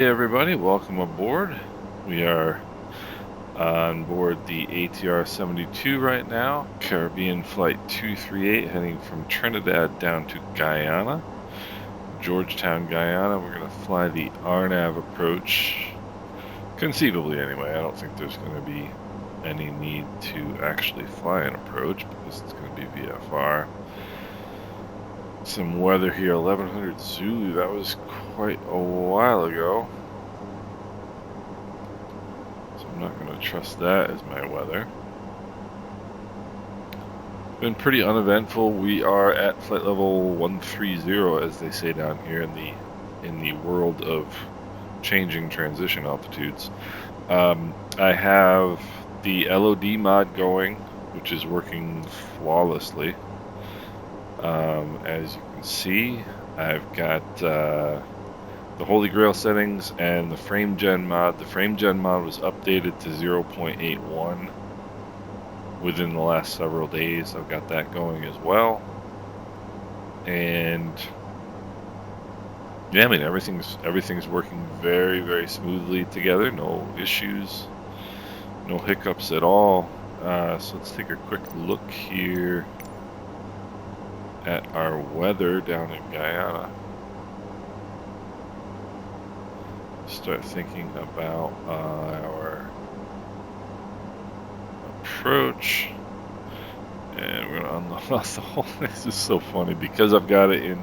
Hey everybody, welcome aboard. We are on board the ATR 72 right now, Caribbean Flight 238, heading from Trinidad down to Guyana, Georgetown, Guyana. We're going to fly the RNAV approach, conceivably anyway. I don't think there's going to be any need to actually fly an approach because it's going to be VFR. Some weather here, 1100 Zulu. That was quite a while ago. I'm not going to trust that as my weather. Been pretty uneventful. We are at flight level 130, as they say down here in the world of changing transition altitudes. I have the LOD mod going, which is working flawlessly. As you can see, I've got the Holy Grail settings and the frame gen mod. The frame gen mod was updated to 0.81 within the last several days. I've got that going as well. And yeah, I mean everything's working very, very smoothly together. No issues, no hiccups at all. So let's take a quick look here at our weather down in Guyana. Start thinking about our approach, and we're gonna unlock the whole. This is so funny because I've got it in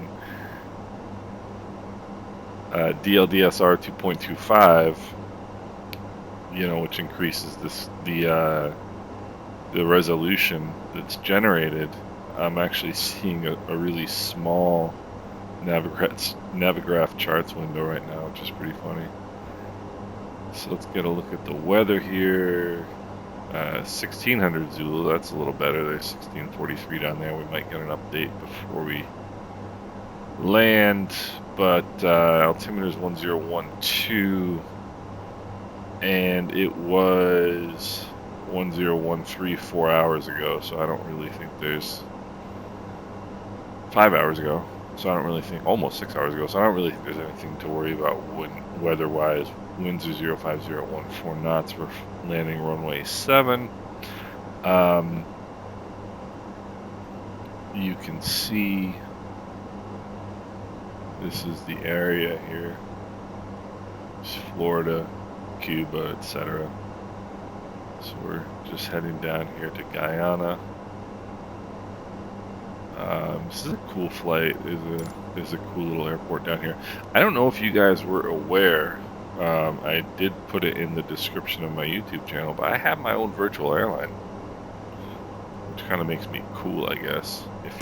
DLDSR 2.25, which increases the resolution that's generated. I'm actually seeing a really small Navigraph charts window right now, which is pretty funny. So let's get a look at the weather here. 1600 Zulu, that's a little better. There's 1643 down there. We might get an update before we land, but altimeter is 1012, and it was 1013 4 hours ago, so I don't really think there's 5 hours ago, so I don't really think almost 6 hours ago, so I don't really think there's anything to worry about weather-wise. Winds are 05014 knots. We're landing runway 7. You can see this is the area here. It's Florida, Cuba, etc. So we're just heading down here to Guyana. This is a cool flight. There's a cool little airport down here. I don't know if you guys were aware. I did put it in the description of my YouTube channel, but I have my own virtual airline, which kind of makes me cool, I guess. If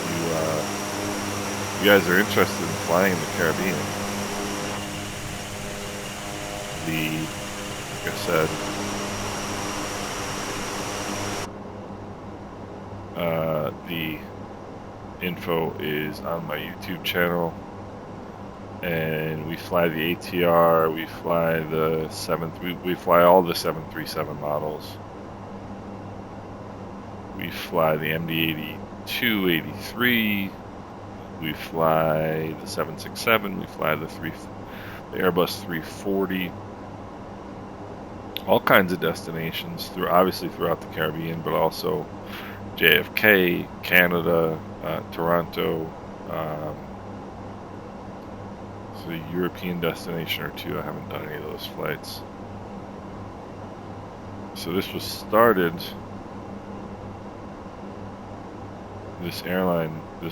you guys are interested in flying in the Caribbean, like I said, the info is on my YouTube channel, and we fly the ATR, we fly the we fly all the 737 models. We fly the MD-82, 83, we fly the 767, we fly the Airbus 340, all kinds of destinations, obviously throughout the Caribbean, but also JFK, Canada, Toronto, so a European destination or two. I haven't done any of those flights. So this was started, this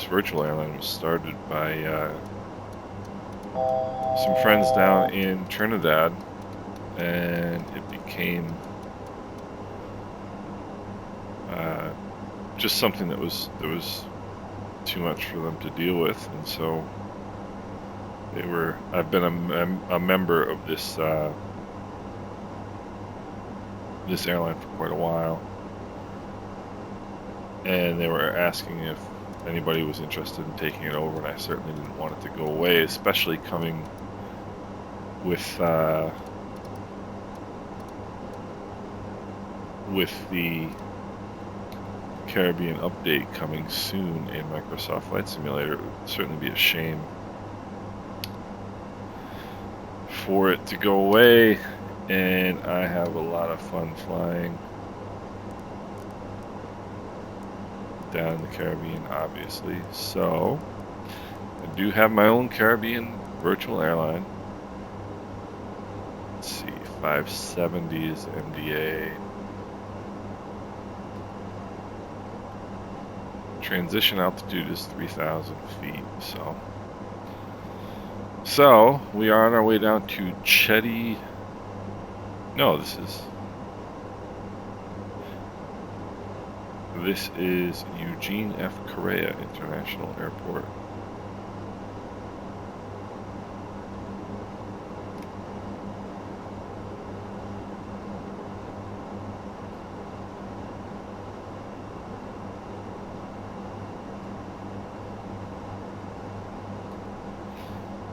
virtual airline was started by some friends down in Trinidad, and it became just something that was too much for them to deal with, and so I've been a member of this this airline for quite a while, and they were asking if anybody was interested in taking it over, and I certainly didn't want it to go away, especially coming with the Caribbean update coming soon in Microsoft Flight Simulator. It would certainly be a shame for it to go away, and I have a lot of fun flying down in the Caribbean, obviously. So I do have my own Caribbean virtual airline. Let's see, 570 is MDA. Transition altitude is 3,000 feet. So we are on our way down to Chetty. No, this is Eugene F. Correa International Airport.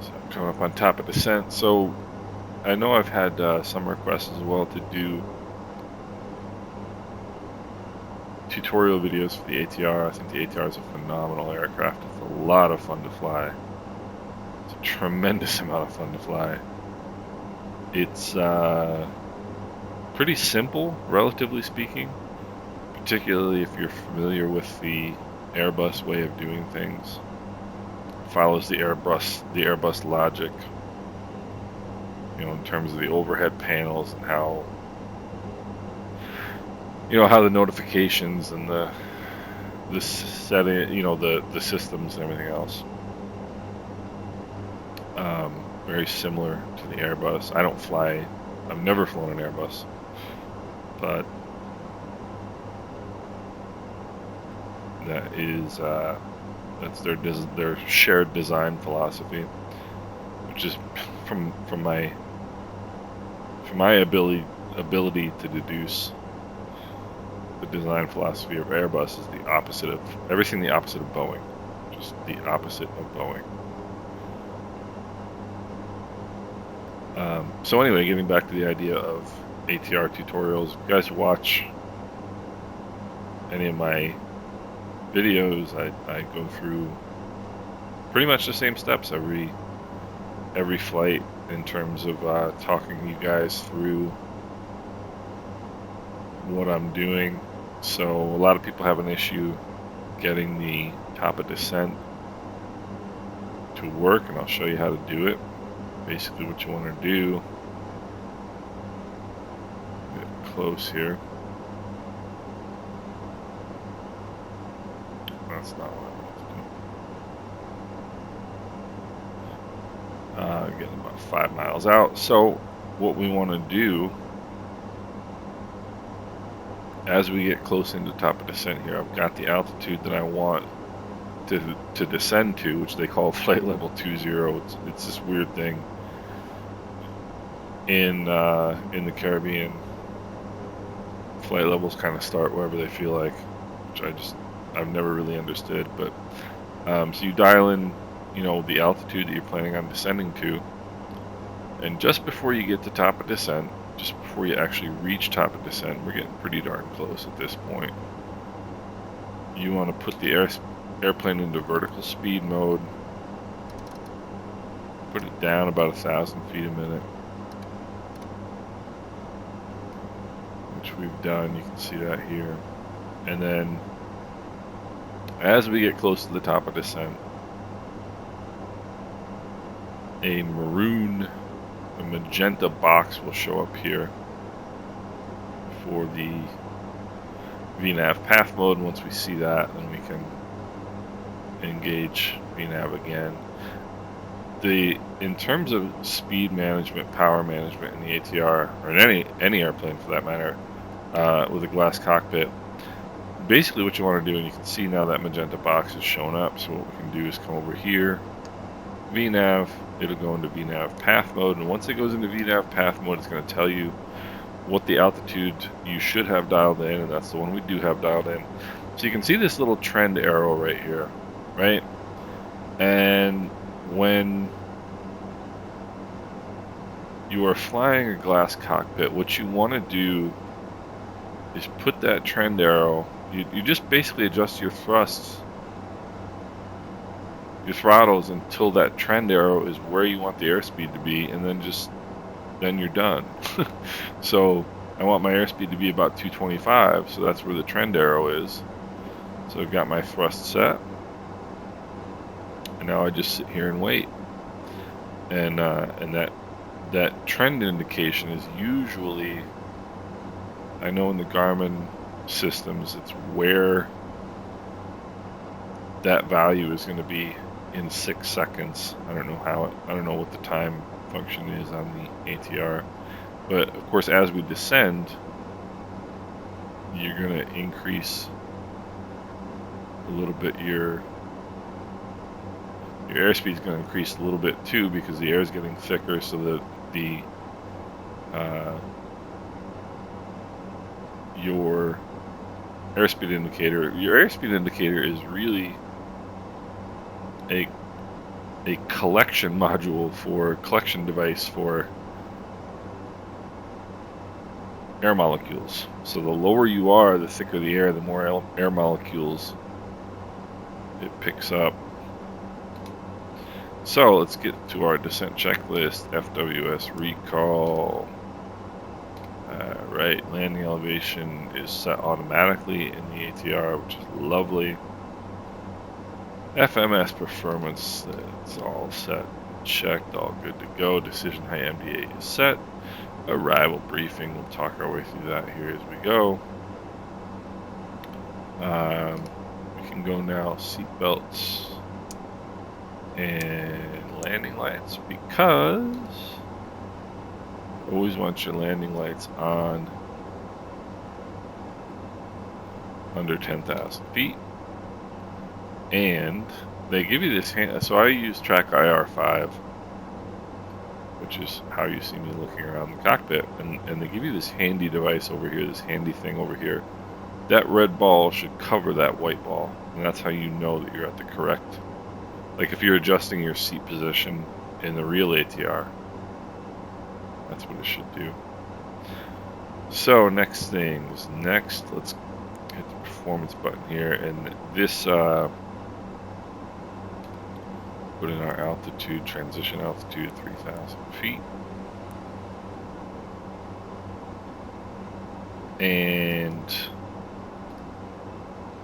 So I'm coming up on top of descent. So I know I've had some requests as well to do tutorial videos for the ATR. I think the ATR is a phenomenal aircraft. It's a lot of fun to fly. It's a tremendous amount of fun to fly. It's pretty simple, relatively speaking, particularly if you're familiar with the Airbus way of doing things. It follows the Airbus logic, you know, in terms of the overhead panels and how, you know, how the notifications and the setting, you know, the systems and everything else. Very similar to the Airbus. I've never flown an Airbus, but that is that's their shared design philosophy, which is from my ability to deduce. The design philosophy of Airbus is the opposite of everything, the opposite of Boeing, just the opposite of Boeing. So anyway, getting back to the idea of ATR tutorials, if you guys watch any of my videos, I go through pretty much the same steps every flight in terms of talking you guys through what I'm doing. So a lot of people have an issue getting the top of descent to work, and I'll show you how to do it. Basically what you want to do, get close here. That's not what I want to do. Getting about 5 miles out. So what we want to do, as we get close into top of descent here, I've got the altitude that I want to descend to, which they call flight level 20. It's this weird thing in the Caribbean. Flight levels kind of start wherever they feel like, which I've never really understood. But so you dial in, you know, the altitude that you're planning on descending to, and just before you get to top of descent, just before you actually reach top of descent, we're getting pretty darn close at this point. You want to put the airplane into vertical speed mode, put it down about 1,000 feet a minute, which we've done. You can see that here. And then as we get close to the top of descent, a magenta box will show up here for the VNAV path mode. And once we see that, then we can engage VNAV again. In terms of speed management, power management in the ATR, or in any airplane for that matter, with a glass cockpit, basically what you want to do, and you can see now that magenta box is showing up, so what we can do is come over here, VNAV, it'll go into VNAV path mode, and once it goes into VNAV path mode, it's going to tell you what the altitude you should have dialed in, and that's the one we do have dialed in. So you can see this little trend arrow right here, right? And when you are flying a glass cockpit, what you want to do is put that trend arrow, you just basically adjust your thrusts, your throttles, until that trend arrow is where you want the airspeed to be, and then just then you're done. So I want my airspeed to be about 225, so that's where the trend arrow is. So I've got my thrust set, and now I just sit here and wait. And that trend indication is usually, I know in the Garmin systems, it's where that value is going to be in 6 seconds. I don't know what the time function is on the ATR, but of course as we descend, you're going to increase a little bit. Your airspeed is going to increase a little bit too, because the air is getting thicker, so that your airspeed indicator is really a collection device for air molecules. So the lower you are, the thicker the air, the more air molecules it picks up. So let's get to our descent checklist. FWS recall. Right, landing elevation is set automatically in the ATR, which is lovely. FMS performance, it's all set, checked, all good to go. Decision height MDA is set. Arrival briefing, we'll talk our way through that here as we go. We can go now, seat belts and landing lights, because always want your landing lights on under 10,000 feet. And they give you this so I use track IR5, which is how you see me looking around the cockpit, and they give you this handy device over here, this handy thing over here. That red ball should cover that white ball, and that's how you know that you're at the correct, like if you're adjusting your seat position in the real ATR, that's what it should do. So let's hit the performance button here, and this put in our altitude, transition altitude 3,000 feet. And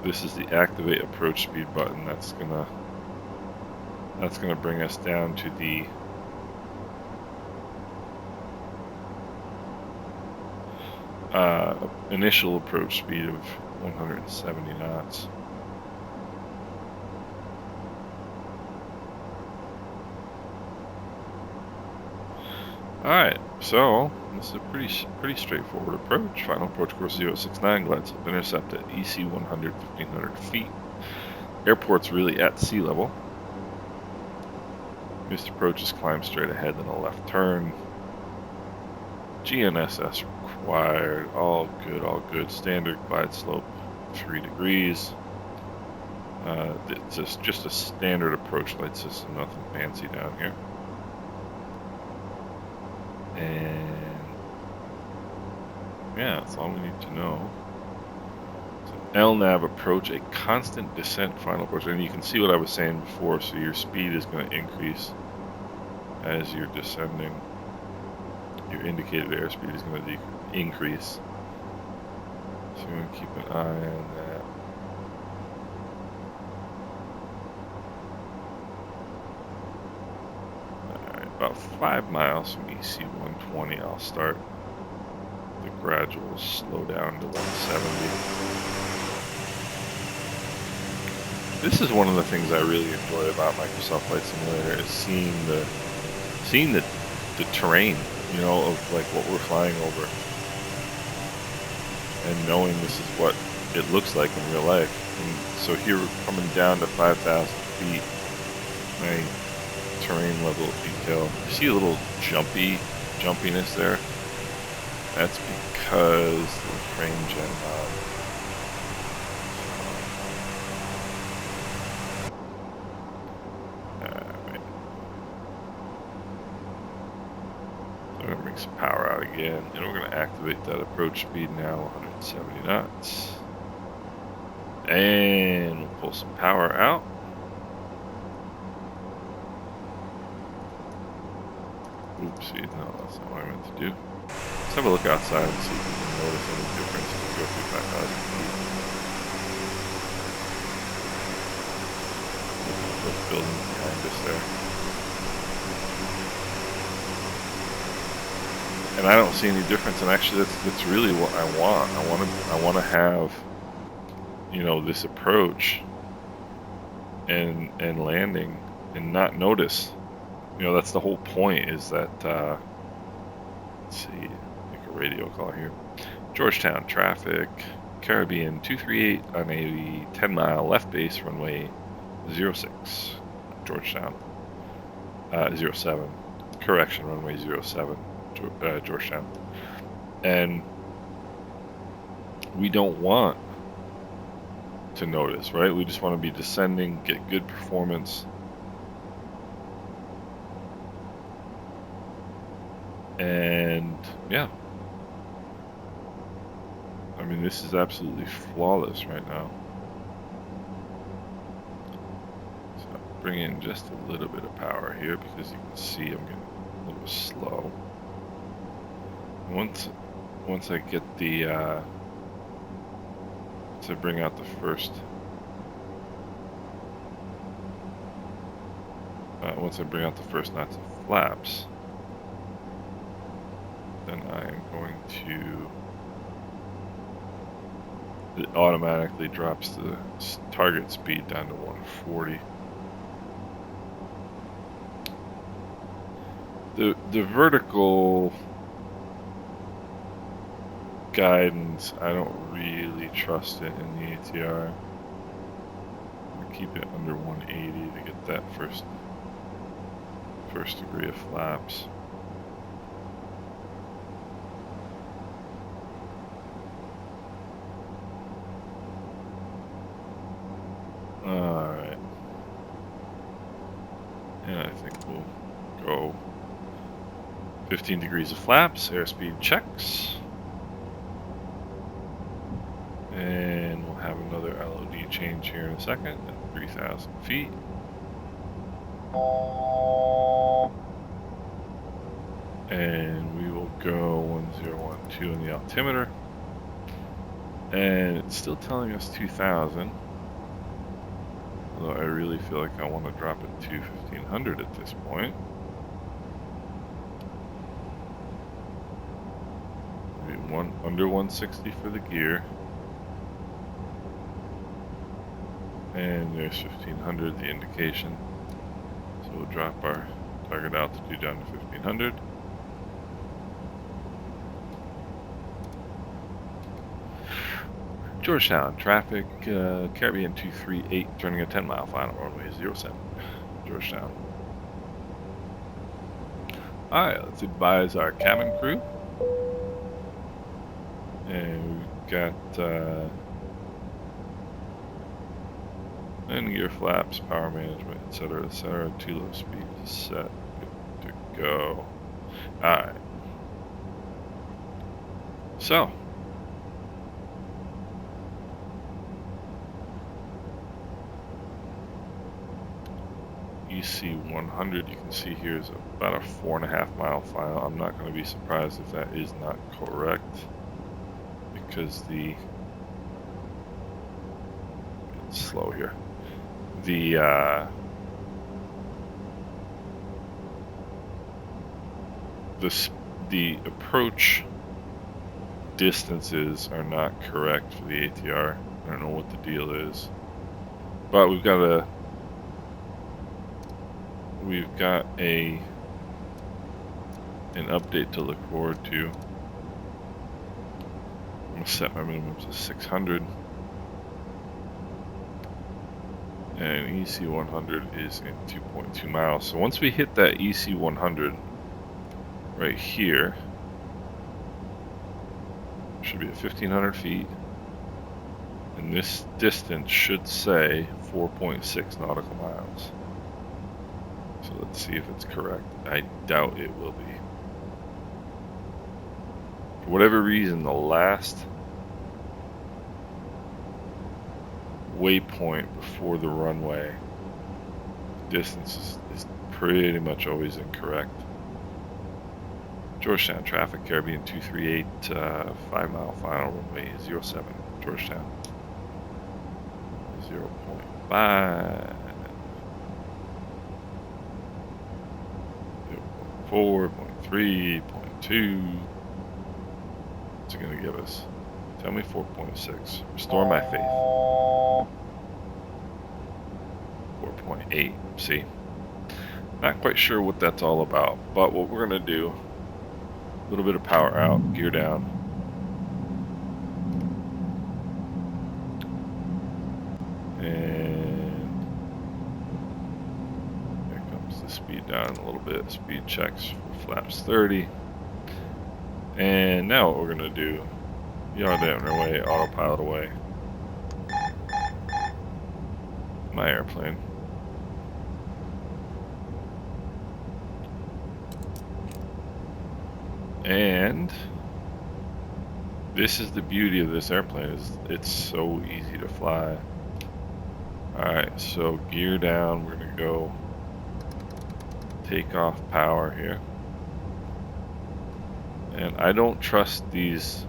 this is the activate approach speed button. That's gonna bring us down to the initial approach speed of 170 knots. Alright, so this is a pretty straightforward approach. Final approach course 069, glide slope intercept at EC 100, 1,500 feet. Airport's really at sea level. Missed approach is climb straight ahead, then a left turn. GNSS required, all good. Standard glide slope, 3 degrees. It's just a standard approach light system, nothing fancy down here. And yeah, that's all we need to know. So LNAV approach, a constant descent final approach. And you can see what I was saying before, so your speed is going to increase as you're descending. Your indicated airspeed is going to increase. So you're going to keep an eye on that. About 5 miles from EC 120, I'll start the gradual slow down to 170. This is one of the things I really enjoy about Microsoft Flight Simulator, is seeing the terrain, you know, of like what we're flying over, and knowing this is what it looks like in real life. And so here we're coming down to 5,000 feet. My terrain level detail. You see a little jumpiness there? That's because the frame gen mod. Alright. So I'm going to bring some power out again, and we're going to activate that approach speed now, 170 knots. And we'll pull some power out. Oops. See, no, that's not what I meant to do. Let's have a look outside and see if we can notice any difference as we go through 5,000 feet. Looking at those buildings behind us there. And I don't see any difference, and actually that's really what I want. I want to have, you know, this approach and landing and not notice. You know, that's the whole point, is that let's see, make a radio call here. Georgetown traffic, Caribbean 238 on a 10-mile left base runway 06, Georgetown 07, correction, runway 07, Georgetown. And we don't want to notice, right? We just want to be descending, get good performance. And yeah, I mean, this is absolutely flawless right now. So I'll bring in just a little bit of power here because you can see I'm getting a little slow. Once I get the once I bring out the first knots of flaps, then I'm going to, it automatically drops the target speed down to 140. The vertical guidance, I don't really trust it in the ATR. I'll keep it under 180 to get that first degree of flaps. Alright. And I think we'll go 15 degrees of flaps, airspeed checks. And we'll have another LOD change here in a second at 3,000 feet. And we will go 1012 in the altimeter. And it's still telling us 2,000. Although I really feel like I want to drop it to 1,500 at this point. Maybe under 160 for the gear. And there's 1,500, the indication. So we'll drop our target altitude down to 1,500. Georgetown traffic, Caribbean 238, turning a 10-mile final runway 07, Georgetown. Alright, let's advise our cabin crew. And we've got landing gear flaps, power management, etc., etc. Too low speed set, good to go. Alright. So, EC 100, you can see here is about a 4.5 mile final. I'm not going to be surprised if that is not correct, because it's slow here. The approach distances are not correct for the ATR. I don't know what the deal is, but we've got an update to look forward to. I'm going to set my minimum to 600. And EC 100 is in 2.2 miles. So once we hit that EC 100 right here, should be at 1,500 feet. And this distance should say 4.6 nautical miles. So let's see if it's correct. I doubt it will be. For whatever reason, the last waypoint before the runway distance is pretty much always incorrect. Georgetown traffic, Caribbean 238, 5 mile final, runway 07, Georgetown. 0.5, 0.4, 0.3, 0.2. What's it going to give us? Tell me 4.6. Restore my faith. 4.8. See? Not quite sure what that's all about, but what we're going to do, a little bit of power out, gear down. And here comes the speed down a little bit. Speed checks for flaps 30. And now what we're going to do, yaw down away, autopilot away. My airplane. And this is the beauty of this airplane, is it's so easy to fly. Alright, so gear down, we're gonna go take off power here. And I don't trust these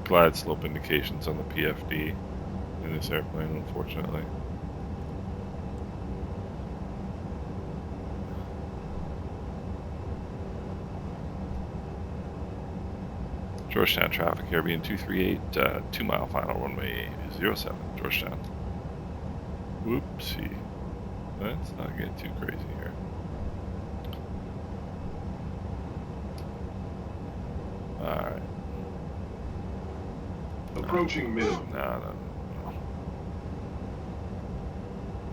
glide slope indications on the PFD in this airplane, unfortunately. Georgetown traffic, Caribbean 238, 2 mile final, runway 07, Georgetown. Whoopsie. Let's not get too crazy here. Alright. Approaching minimum. No.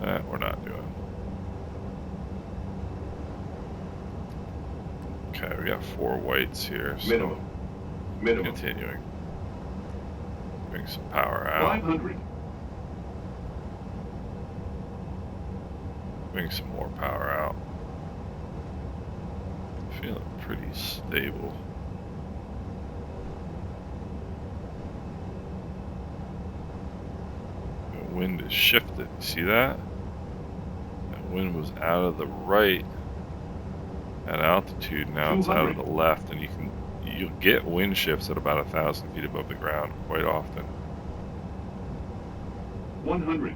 That we're not doing. Okay, we got 4 whites here, so minimum. Continuing. Bring some power out. 500. Bring some more power out. Feeling pretty stable. The wind is shifted. You see that? That wind was out of the right at altitude. Now it's out of the left, and you'll get wind shifts at about 1,000 feet above the ground quite often. 100.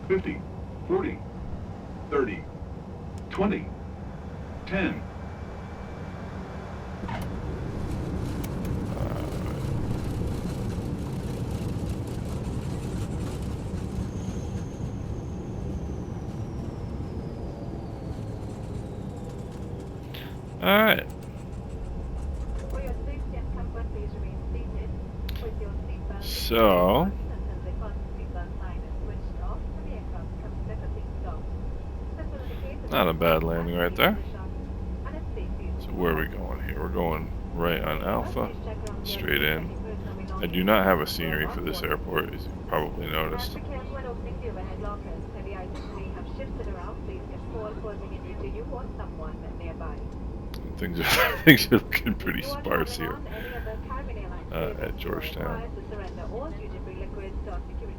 50, 40, 30, 20, 10. Alright. So, not a bad landing right there. So where are we going here? We're going right on Alpha, straight in. I do not have a scenery for this airport, as you've probably noticed. Things are looking pretty sparse here at Georgetown.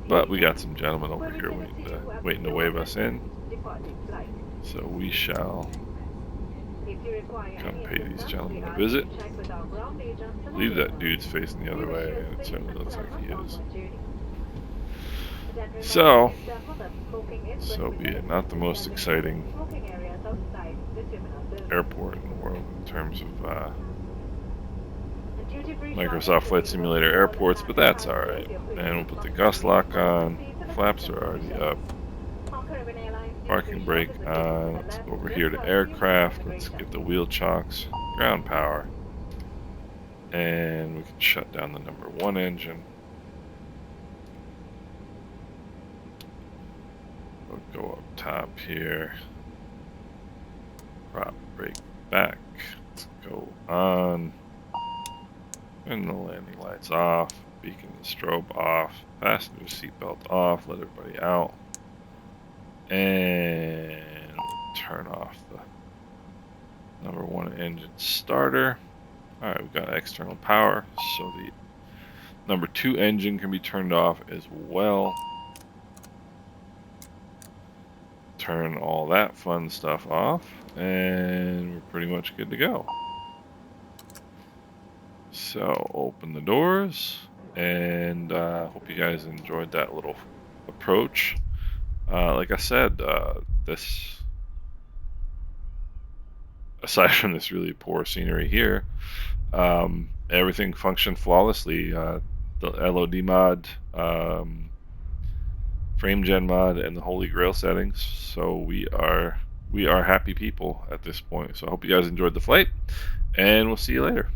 But we got some gentlemen over here waiting to wave us in. So we shall come pay these gentlemen a visit. I believe that dude's facing the other way, and it certainly looks like he is. So be it. Not the most exciting airport in the world in terms of Microsoft Flight Simulator airports, but that's alright. And we'll put the gust lock on. The flaps are already up. Parking brake on. Let's go over here to aircraft. Let's get the wheel chocks, ground power, and we can shut down the number 1 engine. We'll go up top here. Prop brake back. Let's go on. And the landing lights off. Beacon and strobe off. Passenger seatbelt off. Let everybody out. And we'll turn off the number 1 engine starter. Alright, we've got external power, so the number 2 engine can be turned off as well. turn all that fun stuff off, and we're pretty much good to go. So open the doors, and hope you guys enjoyed that little approach. Like I said, this, aside from this really poor scenery here, everything functioned flawlessly. The LOD mod, frame gen mod, and the Holy Grail settings. So we are happy people at this point. So I hope you guys enjoyed the flight, and we'll see you later.